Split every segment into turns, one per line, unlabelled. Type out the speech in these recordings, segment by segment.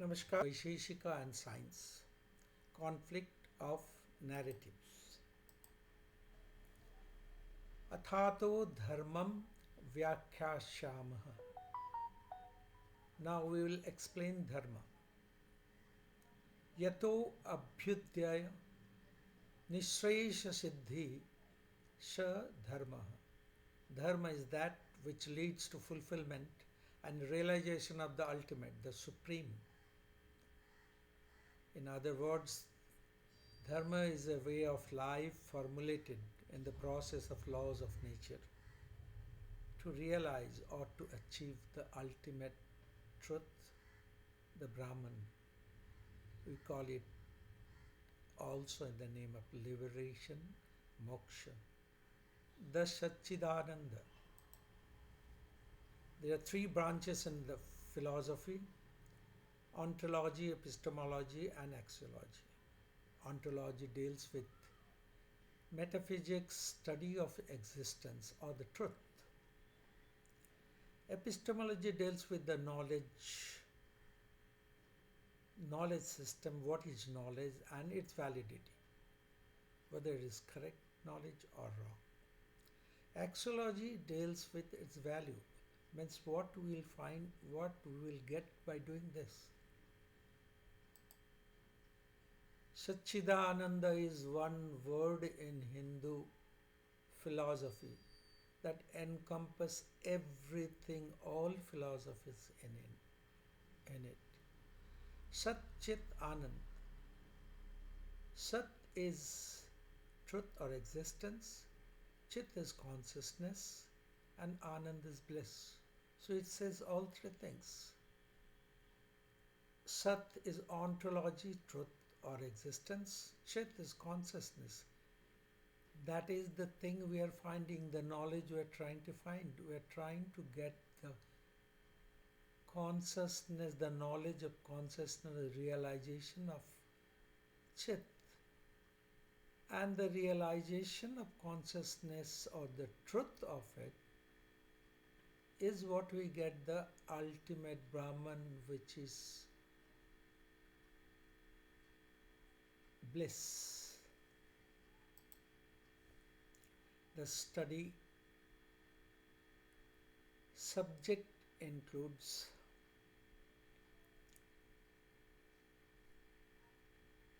Namaskar. Vaisheshika and Science. Conflict of Narratives. Athato dharmam vyakhyashyamah. Now we will explain dharma. Yato abhyudaya nishrayesha siddhi sha dharma. Dharma is that which leads to fulfillment and realization of the ultimate, the supreme. In other words, dharma is a way of life formulated in the process of laws of nature to realize or to achieve the ultimate truth, the Brahman. We call it also in the name of liberation, moksha, the Satchidananda. There are three branches in the philosophy: ontology, epistemology, and axiology. Ontology deals with metaphysics, study of existence or the truth. Epistemology deals with the knowledge system, what is knowledge and its validity, whether it is correct knowledge or wrong. Axiology deals with its value, means what we will find, what we will get by doing this. Satchidananda is one word in Hindu philosophy that encompasses everything, all philosophies in it. Sat Chit Anand. Sat is truth or existence, Chit is consciousness, and Anand is bliss. So it says all three things. Sat is ontology, truth or existence. Chit is consciousness. That is the thing we are finding, the knowledge we are trying to find. We are trying to get the consciousness, the knowledge of consciousness, the realization of Chit. And the realization of consciousness or the truth of it is what we get the ultimate Brahman, which is bliss. The study subject includes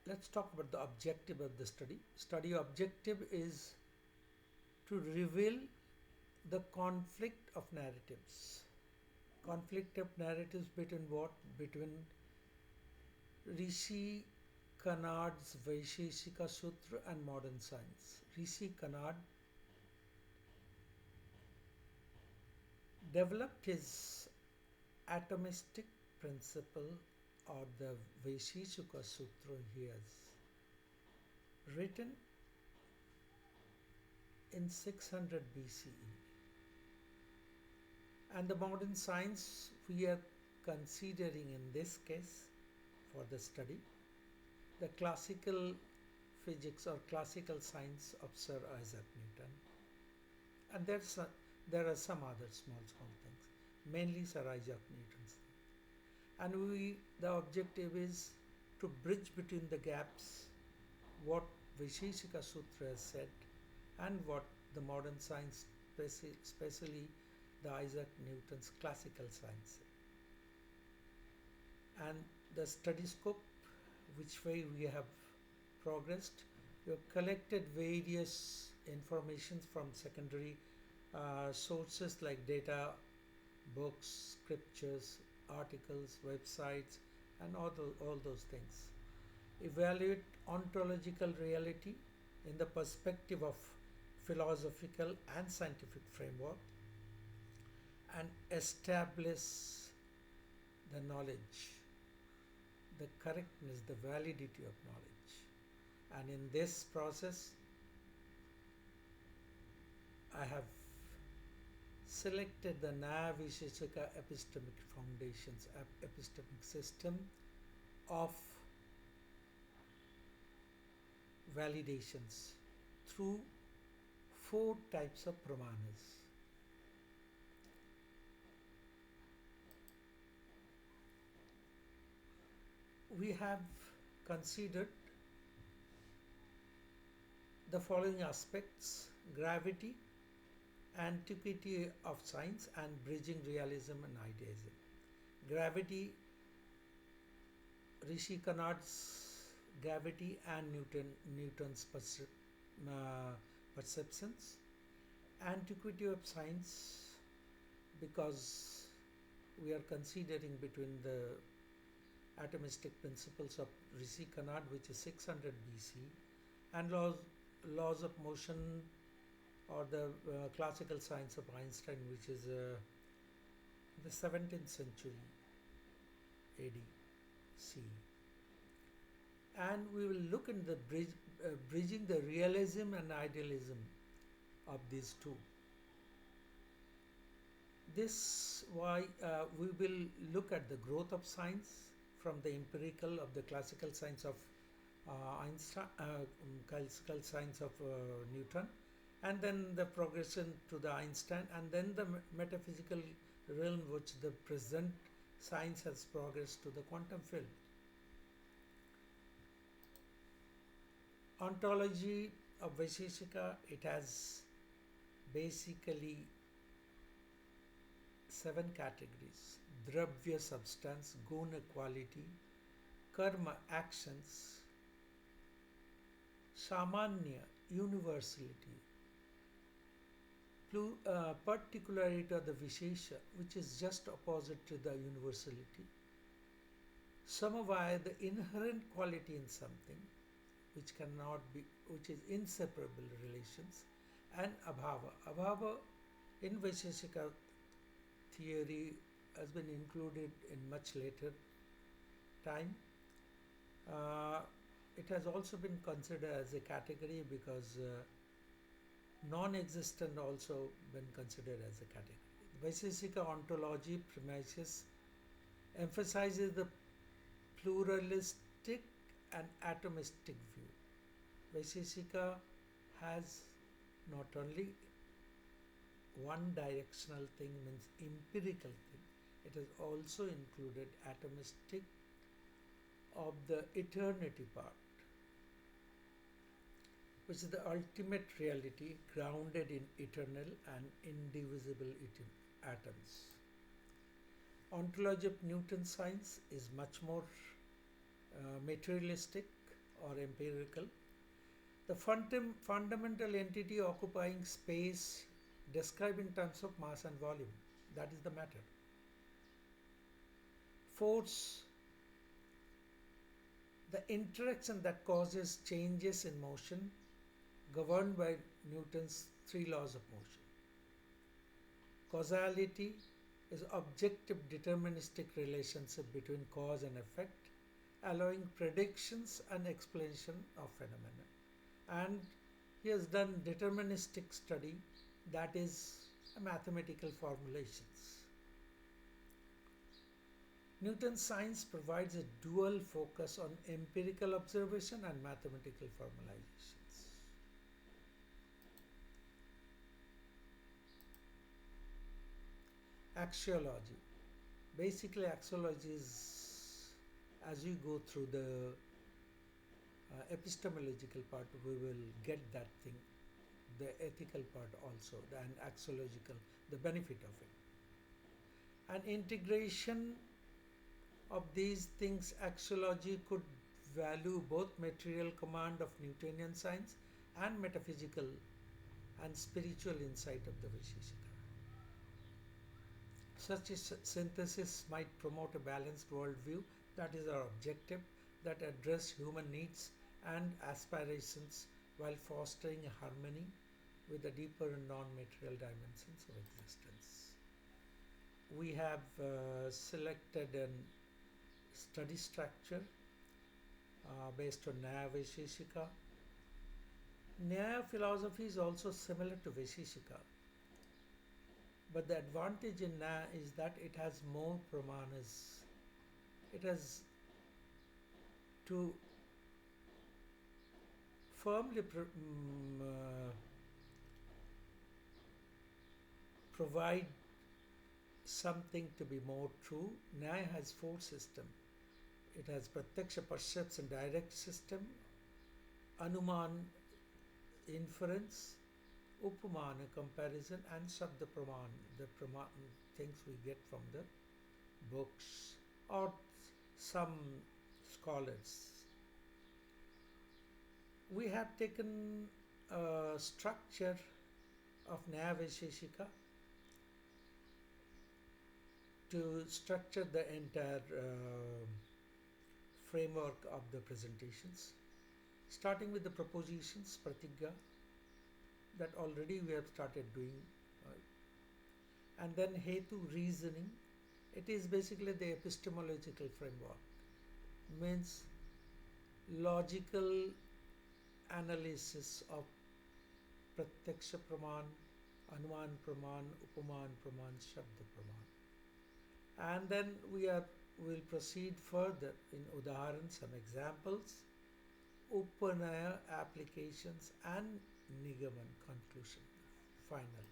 let's talk about the objective of the study. Study objective is to reveal the conflict of narratives. Conflict of narratives between what? Between Rishi Kanada's Vaisheshika Sutra and modern science. Rishi Kanada developed his atomistic principle or the Vaisheshika Sutra he has written in 600 BCE. And the modern science we are considering in this case for the study, the classical physics or classical science of Sir Isaac Newton. And there are some other small things, mainly Sir Isaac Newton's. And the objective is to bridge between the gaps what Vaisheshika Sutra has said and what the modern science, especially the Isaac Newton's classical science. And the study scope, which way we have progressed, we have collected various informations from secondary sources like data, books, scriptures, articles, websites, and all those things. Evaluate ontological reality in the perspective of philosophical and scientific framework, and establish the knowledge, the correctness, the validity of knowledge. And in this process, I have selected the Vaisheshika epistemic foundations, epistemic system of validations through 4 types of Puranas. we have considered the following aspects: gravity, antiquity of science, and bridging realism and idealism. Gravity, Rishi Kanada's gravity and Newton's perceptions. Antiquity of science, because we are considering between the atomistic principles of Rishi Kanada, which is 600 BC, and laws of motion, or the classical science of Einstein, which is the 17th century AD CE. And we will look in the bridging the realism and idealism of these two. This why we will look at the growth of science from the empirical of the classical science of Einstein, classical science of Newton, and then the progression to the Einstein, and then the metaphysical realm which the present science has progressed to the quantum field. Ontology of Vaisheshika, it has basically 7 categories: dravya, substance; guna, quality; karma, actions; samanya, universality; particularity of the Vishesha, which is just opposite to the universality; samavaya, the inherent quality in something, which cannot be, which is inseparable relations; and abhava. Abhava in Vaisheshika theory has been included in much later time. It has also been considered as a category because non-existent also been considered as a category. Vaisheshika ontology premises emphasizes the pluralistic and atomistic view. Vaisheshika has not only one directional thing, means empirical thing, it has also included atomistic of the eternity part, which is the ultimate reality grounded in eternal and indivisible atoms. Ontology of Newton science is much more materialistic or empirical. The fundamental entity occupying space described in terms of mass and volume, that is the matter. Force, the interaction that causes changes in motion, governed by Newton's 3 laws of motion. Causality is objective deterministic relationship between cause and effect, allowing predictions and explanation of phenomena. And he has done deterministic study, that is mathematical formulations. Newton's science provides a dual focus on empirical observation and mathematical formalizations. Axiology. Basically, axiology is, as we go through the epistemological part, we will get that thing, the ethical part also, and axiological, the benefit of it. An integration of these things, axiology could value both material command of Newtonian science and metaphysical and spiritual insight of the Vaisheshika. Such a synthesis might promote a balanced worldview, that is our objective, that address human needs and aspirations while fostering a harmony with the deeper and non-material dimensions of existence. We have selected a study structure based on Nyaya Vaisheshika. Nyaya philosophy is also similar to Vaisheshika, but the advantage in Nyaya is that it has more Puranas. It has to firmly provide something to be more true. Nyaya has 4 systems. It has pratyaksha perception direct system, anuman inference, upamana comparison, and shabda praman, the things we get from the books or some scholars. We have taken a structure of Nyaya Vaisheshika to structure the entire framework of the presentations, starting with the propositions, pratigya, that already we have started doing, and then hetu, reasoning. It is basically the epistemological framework, means logical analysis of pratyaksha praman, anuman praman, upaman praman, shabda praman. And then will proceed further in udaharan, some examples, upanaya applications, and nigaman conclusion, final.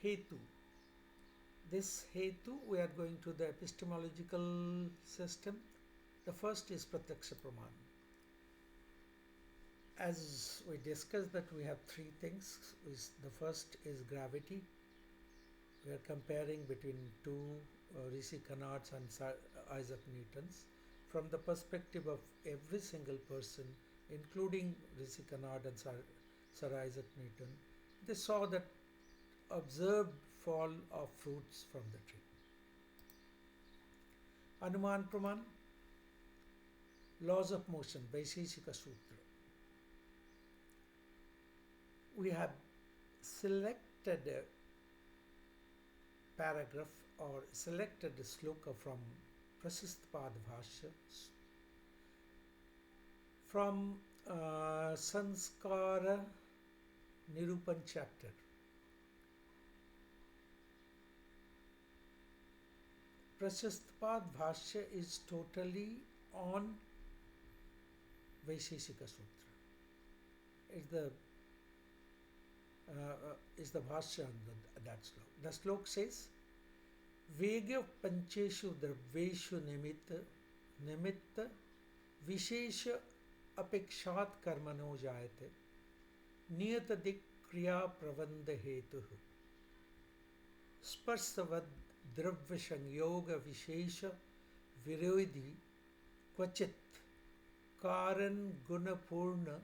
Hetu. This hetu, we are going to the epistemological system. The first is pratyaksha praman. As we discussed that we have three things. The first is gravity. We are comparing between two Rishi Kanadas and Isaac Newtons from the perspective of every single person, including Rishi Kanada and Sir Isaac Newton. They saw that observed fall of fruits from the tree. Anuman Praman, laws of motion, Vaisheshika Sutra. We have selected a paragraph or selected a sloka from Prasistpad Bhashya from Sanskara Nirupan chapter. Prasistpad Bhashya is totally on Vaisheshika Sutra. Is the Bhashya on that slok. The slok says, Vega Pancheshu Draveshu Nimitta Vishesha Apekshat Karmano Jayate Niyata Dik Kriya Pravanda Hetuhu Sparsavad Dravya Sangyoga Vishesha Virodhi Kvachit Karan Gunapurna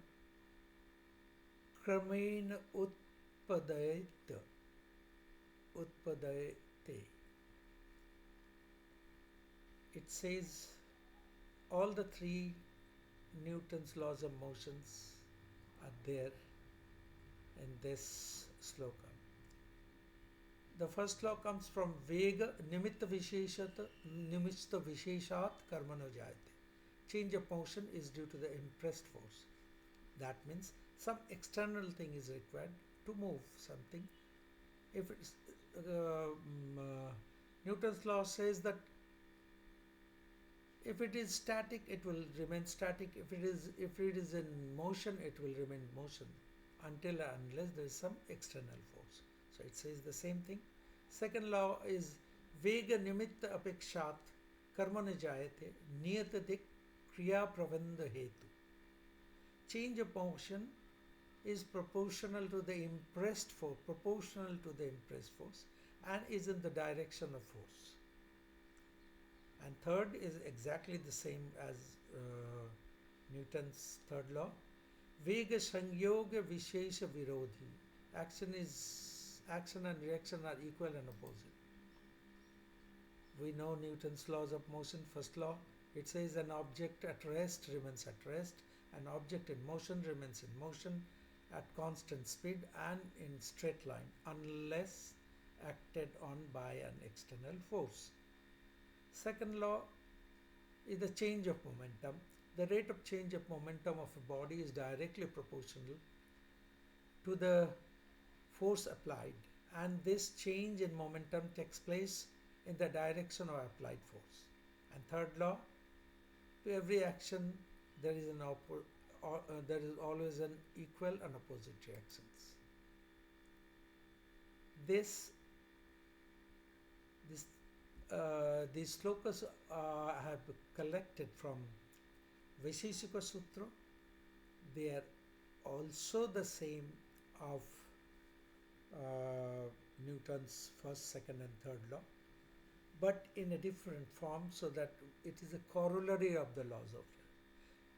Kramena Utpadayate. It says all the three Newton's laws of motions are there in this sloka. The first law comes from Vega Nimitta Visheshat Karmano Jayate. Change of motion is due to the impressed force. That means some external thing is required to move something. If it's Newton's law says that if it is static, it will remain static. If it is in motion, it will remain motion until and unless there is some external force. So it says the same thing. Second law is Vega Nimitta Apekshat Karmana Jayate Niyata Dik Kriya Pravanda Hetu. Change of motion is proportional to the impressed force, and is in the direction of force. And third is exactly the same as Newton's third law. Vega Sangyoga Vishesha Virodhi. Action and reaction are equal and opposite. We know Newton's laws of motion. First law, it says an object at rest remains at rest, an object in motion remains in motion at constant speed and in straight line unless acted on by an external force. Second law is the change of momentum. The rate of change of momentum of a body is directly proportional to the force applied, and this change in momentum takes place in the direction of applied force. And third law, to every action there is always an equal and opposite reactions. This These slokas I have collected from Vaisheshika Sutra. They are also the same of Newton's first, second, and third law, but in a different form, so that it is a corollary of the laws of life.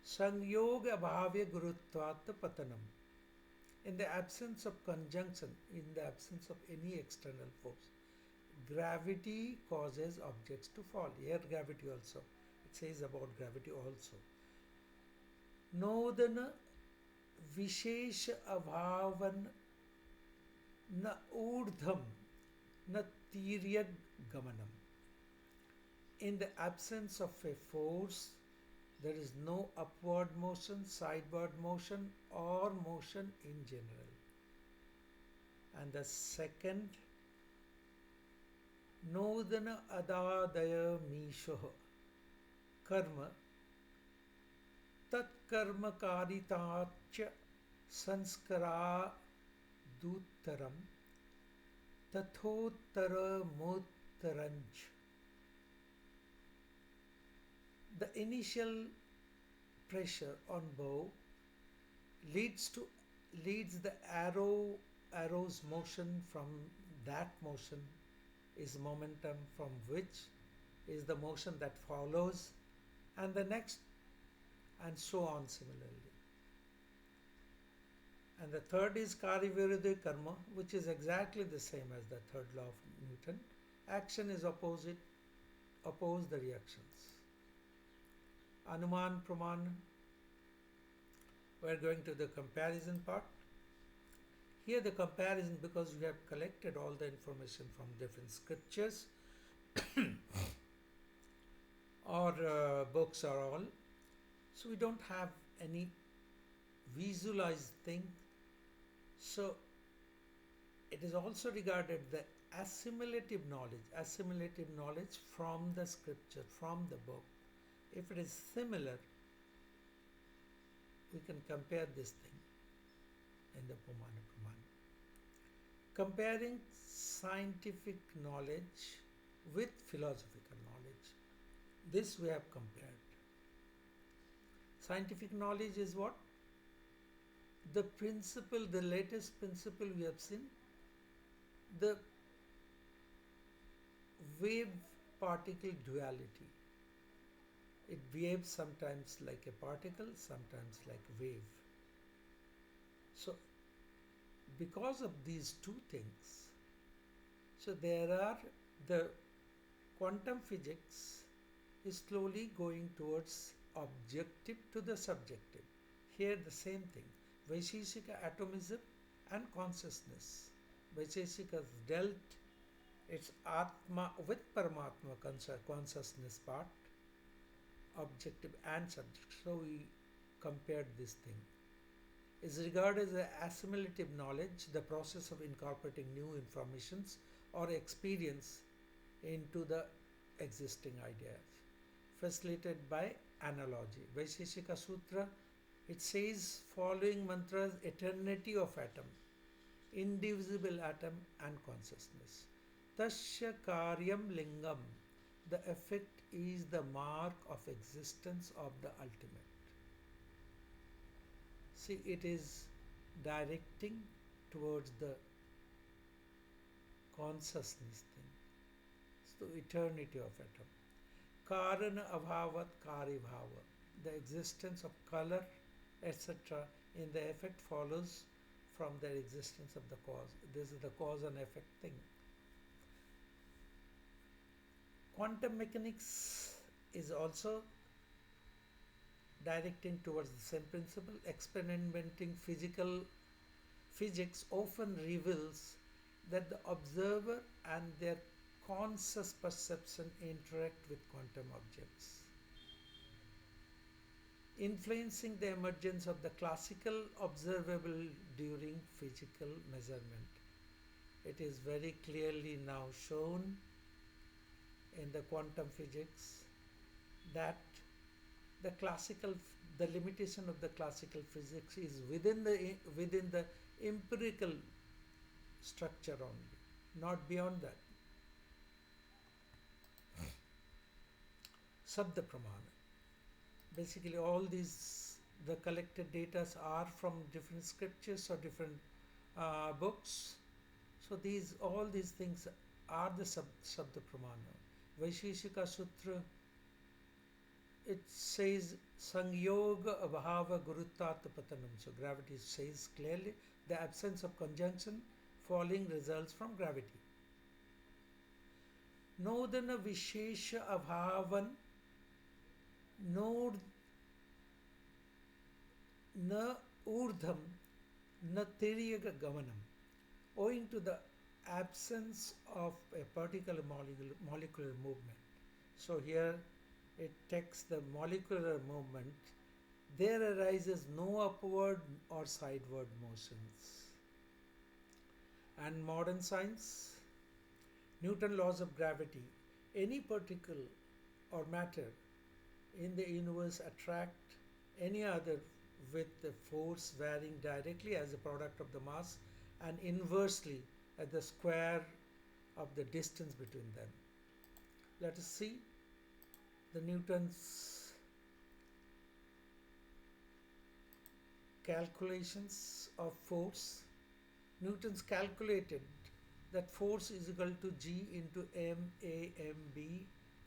Sangyoga abhavya gurutvat patanam. In the absence of conjunction, in the absence of any external force, gravity causes objects to fall. Here gravity also. It says about gravity also. Nodana Vishesh abhavan na urdham na tiryag gamanam. In the absence of a force, there is no upward motion, sideward motion, or motion in general. And the second, Nodana adadaya mishoh karma tat karma karitacha sanskara duttaram tathottara mottaranj. The initial pressure on bow leads the arrow's motion. From that motion is momentum, from which is the motion that follows, and the next, and so on similarly. And the third is Kariviruddha karma, which is exactly the same as the third law of Newton. Action is oppose the reactions. Anuman Praman. We are going to the comparison part. Here the comparison, because we have collected all the information from different scriptures or books or all, so we don't have any visualized thing. So it is also regarded the assimilative knowledge from the scripture, from the book. If it is similar, we can compare this thing in the Pumana Pramana. Comparing scientific knowledge with philosophical knowledge. This we have compared. Scientific knowledge is what? The principle, the latest principle we have seen, the wave particle duality. It behaves sometimes like a particle, sometimes like a wave. So, because of these two things, so there are the quantum physics is slowly going towards objective to the subjective. Here the same thing. Vaisheshika atomism and consciousness. Vaisheshika has dealt its Atma with Paramatma consciousness part, objective and subject. So we compared this thing. Is regarded as an assimilative knowledge, the process of incorporating new informations or experience into the existing ideas, facilitated by analogy. Vaisheshika Sutra, it says following mantras: eternity of atom, indivisible atom and consciousness. Tasya karyam lingam, the effect is the mark of existence of the ultimate. See, it is directing towards the consciousness thing. So, eternity of atom. Karana abhavat karibhava, the existence of color, etc. in the effect follows from the existence of the cause. This is the cause and effect thing. Quantum mechanics is also directing towards the same principle. Experimenting physics often reveals that the observer and their conscious perception interact with quantum objects, influencing the emergence of the classical observable during physical measurement. It is very clearly now shown in the quantum physics that the limitation of the classical physics is within the empirical structure only, not beyond that. Sabda Pramana. Basically, all these, the collected data are from different scriptures or different books. So all these things are the Sabda Pramana. Vaisheshika Sutra, it says Sangyoga Abhava Gurutat Patanam. So gravity says clearly the absence of conjunction falling results from gravity. Nodana Vishesha Abhavan Nod Na Urdham Na Tiryaga Gamanam. Owing to the absence of a particular molecular movement. So here it takes the molecular movement. There arises no upward or sideward motions. And modern science, Newton's laws of gravity, any particle or matter in the universe attract any other with the force varying directly as a product of the mass and inversely at the square of the distance between them. Let us see the Newton's calculations of force. Newton's calculated that force is equal to G into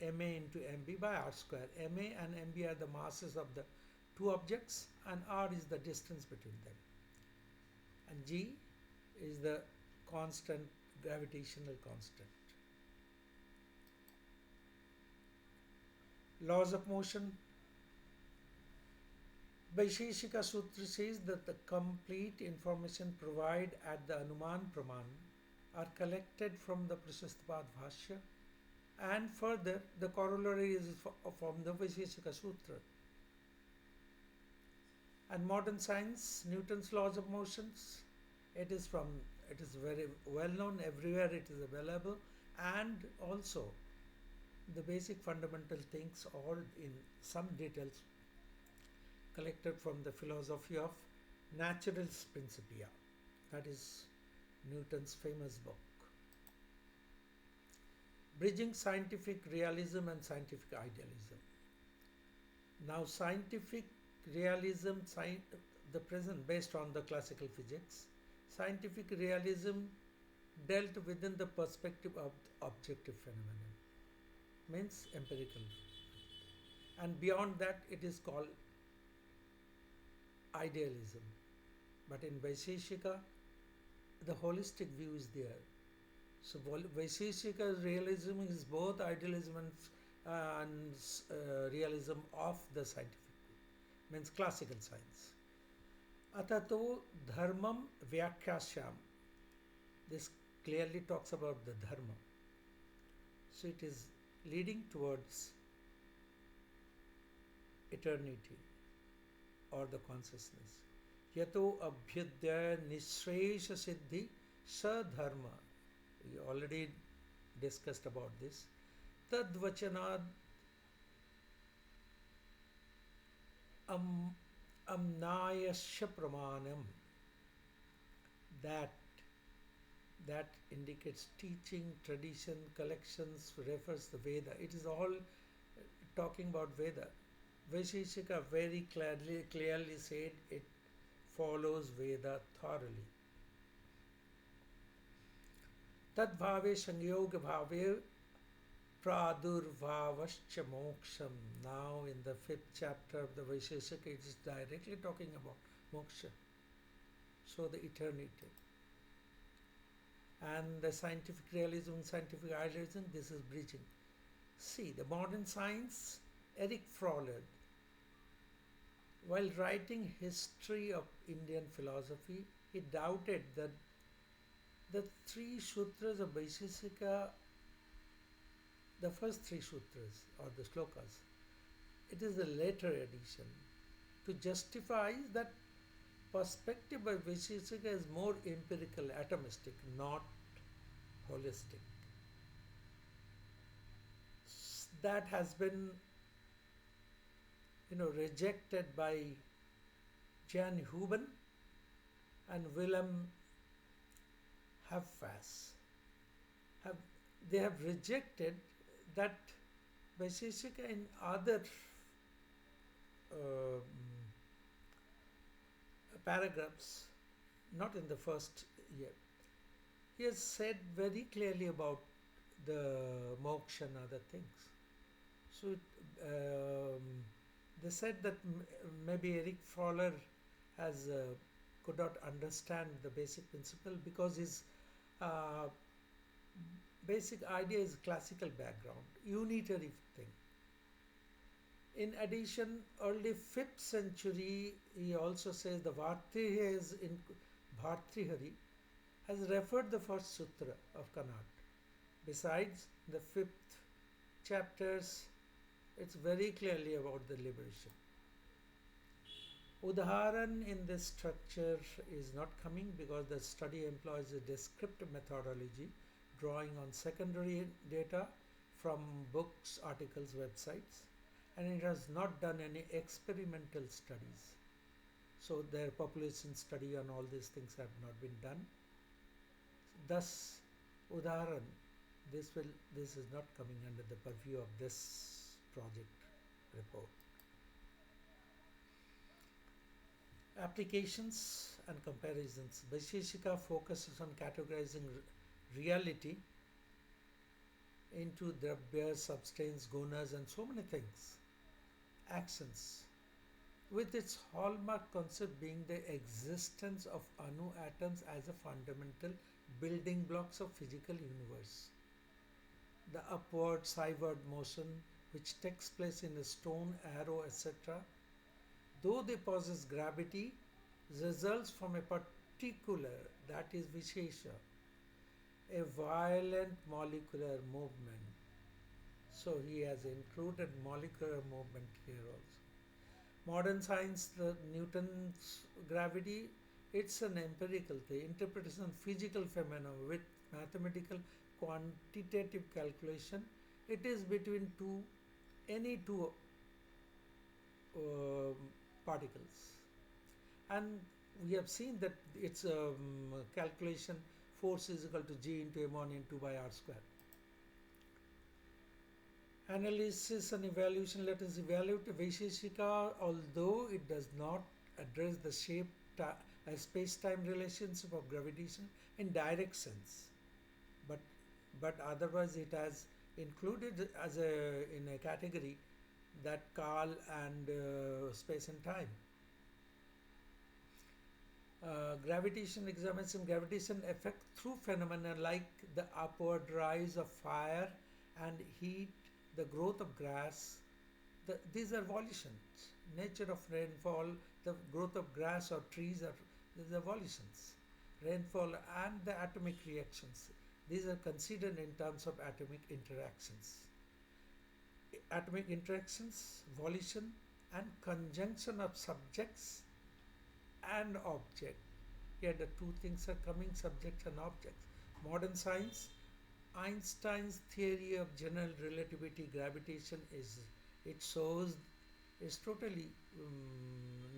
ma into mb by r square. Ma and mb are the masses of the two objects and r is the distance between them. And G is the constant, gravitational constant. Laws of motion. Vaisheshika Sutra says that the complete information provided at the Anuman Praman are collected from the Prashastapad Bhashya, and further the corollary is from the Vaisheshika Sutra. And modern science, Newton's laws of motions, it is very well known, everywhere it is available, and also the basic fundamental things all in some details collected from the philosophy of Naturals Principia. That is Newton's famous book. Bridging scientific realism and scientific idealism. Now scientific realism, the present based on the classical physics, scientific realism dealt within the perspective of the objective phenomenon, means empirical. And beyond that it is called idealism. But in Vaisheshika, the holistic view is there. So Vaisheshika's realism is both idealism and realism of the scientific view, means classical science. Atato dharmam vyakhyashyam. This clearly talks about the dharma. So it is leading towards eternity or the consciousness. Yato abhyudaya nisresha siddhi sadharma. We already discussed about this. Tadvachanad amnayasya pramanam. That indicates teaching, tradition, collections, refers the Veda. It is all talking about Veda. Vaisheshika very clearly said it follows Veda thoroughly. Tad bhave sanyoga bhave pradurvavascha moksham. Now in the 5th chapter of the Vaisheshika, it is directly talking about moksha. So the eternity. And the scientific realism, scientific idealism, this is bridging. See, the modern science, Eric Frollert, while writing history of Indian philosophy, he doubted that the 3 sutras of Vaisheshika, the first 3 sutras or the slokas, it is a later addition to justify that perspective by Vaisheshika is more empirical, atomistic, not holistic. That has been rejected by Jan Huben and Willem Habermas. They have rejected that Vaisheshika in other um, paragraphs, not in the first year, he has said very clearly about the moksha and other things. So they said that maybe Eric Fowler has could not understand the basic principle because his uh, basic idea is classical background, unitary thing. In addition, early 5th century, he also says the Bhartrihari has referred the first sutra of Kanada. Besides, the 5th chapters, it's very clearly about the liberation. Udaharan in this structure is not coming because the study employs a descriptive methodology, drawing on secondary data from books, articles, websites, and it has not done any experimental studies. So their population study on all these things have not been done. Thus, Udaharan, this is not coming under the purview of this project report. Applications and comparisons. Vaisheshika focuses on categorizing reality into dravya, substance, gunas, and so many things. Actions, with its hallmark concept being the existence of Anu atoms as a fundamental building blocks of physical universe. The upward, skyward motion which takes place in a stone, arrow, etc., though they possess gravity, results from a particular, that is Vishesha, a violent molecular movement. So he has included molecular movement here also. Modern science, the Newton's gravity, it's an empirical thing, interpretation of physical phenomena with mathematical quantitative calculation. It is between any two particles, and we have seen that its calculation force is equal to G into M1 into by R square. Analysis and evaluation. Let us evaluate Vaisheshika, although it does not address the space-time relationship of gravitation in direct sense, but otherwise it has included as in a category that Kal and space and time. Gravitation examines gravitation effect through phenomena like the upward rise of fire and heat, the growth of grass. These are volitions. Nature of rainfall, the growth of grass or trees these are volitions. Rainfall and the atomic reactions. These are considered in terms of atomic interactions. Atomic interactions, volition, and conjunction of subjects and object. Here the two things are coming, subjects and objects. Modern science, Einstein's theory of general relativity, gravitation is totally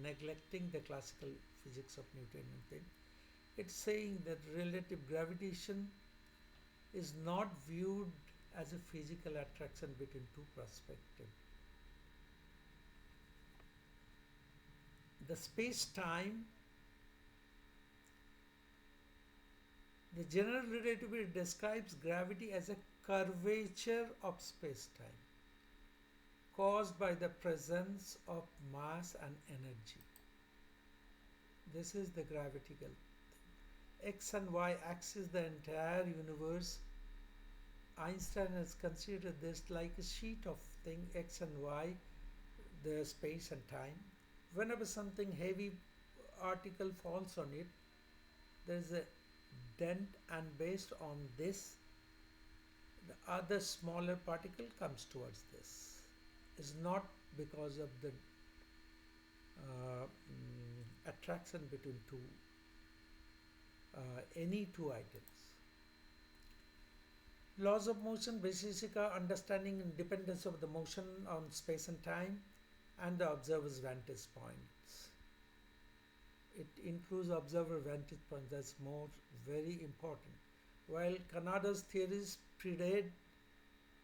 neglecting the classical physics of Newtonian thing. It's saying that relative gravitation is not viewed as a physical attraction between two perspectives. The space-time, the general relativity describes gravity as a curvature of space-time caused by the presence of mass and energy. This is the gravitical thing. X and Y axis, the entire universe. Einstein has considered this like a sheet of thing, X and Y, the space and time. Whenever something heavy article falls on it, there is a dent, and based on this, the other smaller particle comes towards this. It's not because of the attraction between any two items. Laws of motion, Vaisheshika, understanding independence of the motion on space and time and the observer's vantage points. It includes observer vantage point, that's very important. While Kanada's theories predate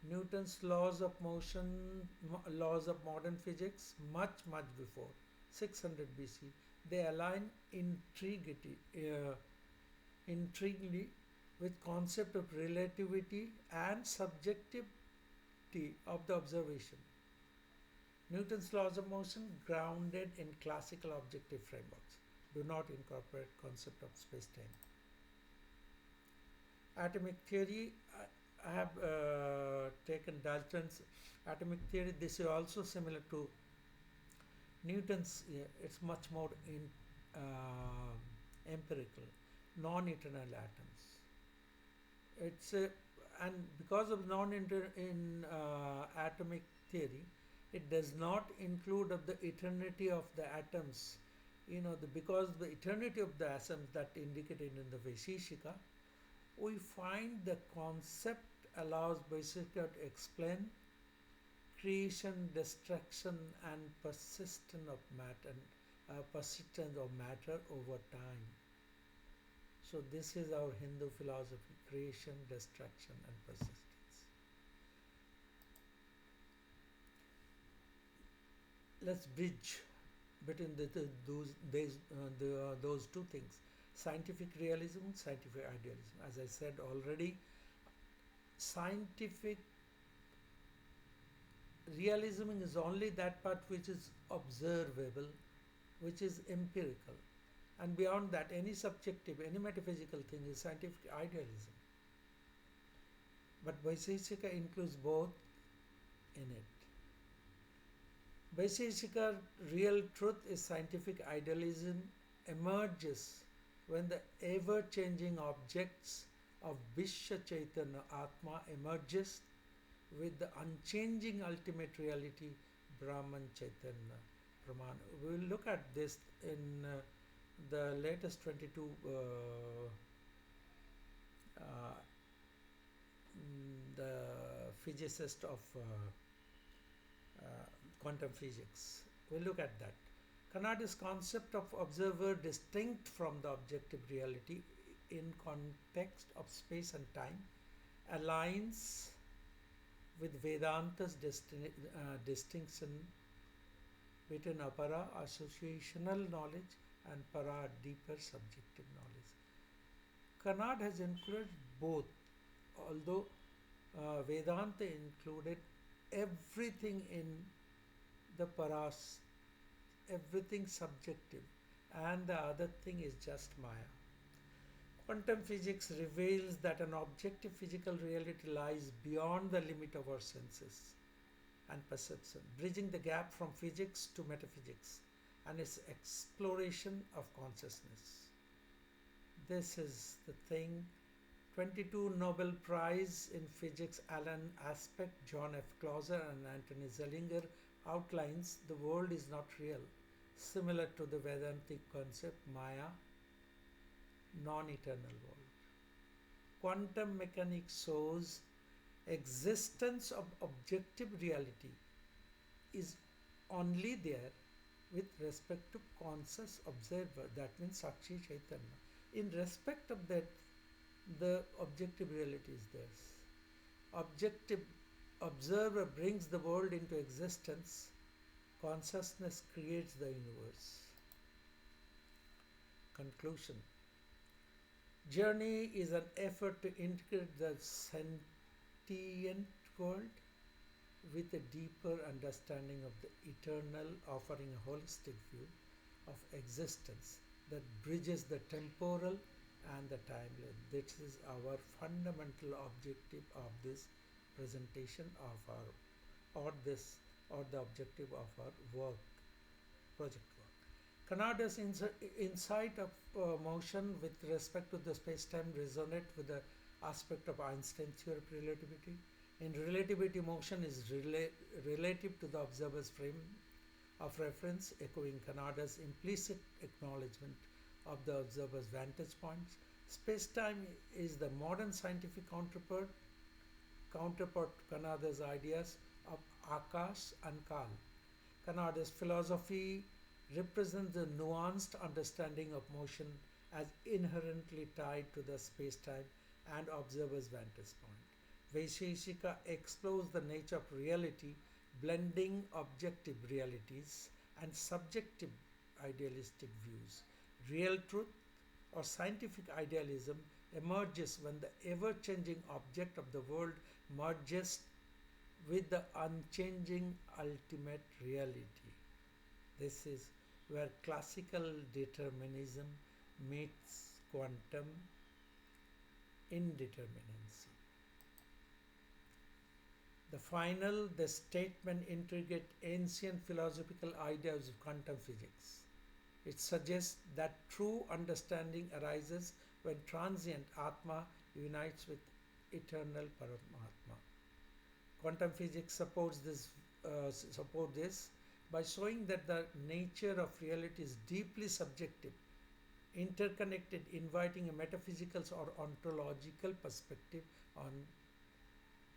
Newton's laws of motion, laws of modern physics, much before 600 BC, they align intriguingly with concept of relativity and subjectivity of the observation. Newton's laws of motion, grounded in classical objective frameworks, do not incorporate concept of space-time. Atomic theory, I have taken Dalton's atomic theory. This is also similar to Newton's. It's much more empirical, non-eternal atoms. It's and because of atomic theory, it does not include of the eternity of the atoms. Because the eternity of the atoms that indicated in the Vaisheshika, we find the concept allows Vaisheshika to explain creation, destruction, and persistence of matter over time. So this is our Hindu philosophy: creation, destruction, and persistence. Let's bridge between those two things: scientific realism and scientific idealism. As I said already, scientific realism is only that part which is observable, which is empirical. And beyond that, any subjective, any metaphysical thing is scientific idealism. But Vaisheshika includes both in it. Vaisheshika real truth is scientific idealism emerges when the ever-changing objects of Vishwa Chaitanya Atma emerges with the unchanging ultimate reality Brahman Chaitanya Pramana. We will look at this in the latest 22 the physicist of quantum physics. We'll look at that. Kanada's concept of observer distinct from the objective reality in context of space and time aligns with Vedanta's distinction between apara, associational knowledge, and para, deeper subjective knowledge. Kanada has included both, although Vedanta included everything in the paras, everything subjective, and the other thing is just Maya. Quantum physics reveals that an objective physical reality lies beyond the limit of our senses and perception, bridging the gap from physics to metaphysics and its exploration of consciousness. This is the thing. 22 Nobel Prize in Physics Alan Aspect, John F. Clauser, and Anthony Zellinger outlines the world is not real, similar to the Vedantic concept Maya, non-eternal world. Quantum mechanics shows existence of objective reality is only there with respect to conscious observer, that means Sakshi Chaitanya. In respect of that, the objective reality is there. Objective observer brings the world into existence. Consciousness creates the universe. Conclusion. Journey is an effort to integrate the sentient world with a deeper understanding of the eternal, offering a holistic view of existence that bridges the temporal and the timeless. This is our fundamental objective of this presentation of our, or the objective of our work, project work. Kanada's insight of motion with respect to the space-time resonate with the aspect of Einstein's theory of relativity. In relativity, motion is relative to the observer's frame of reference, echoing Kanada's implicit acknowledgement of the observer's vantage points. Space-time is the modern scientific counterpart to Kanada's ideas of Akash and Kal. Kanada's philosophy represents the nuanced understanding of motion as inherently tied to the space-time and observer's vantage point. Vaisheshika explores the nature of reality, blending objective realities and subjective idealistic views. Real truth or scientific idealism emerges when the ever changing object of the world merges with the unchanging ultimate reality. This is where classical determinism meets quantum indeterminacy. The statement integrate ancient philosophical ideas of quantum physics. It suggests that true understanding arises when transient Atma unites with eternal Paramatma. Quantum physics support this by showing that the nature of reality is deeply subjective, interconnected, inviting a metaphysical or ontological perspective on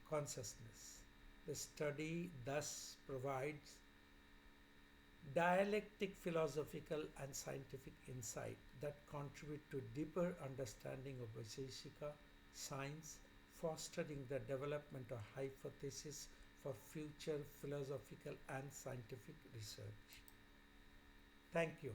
consciousness. The study thus provides dialectic philosophical and scientific insight that contribute to deeper understanding of Vaisheshika science, fostering the development of hypotheses for future philosophical and scientific research. Thank you.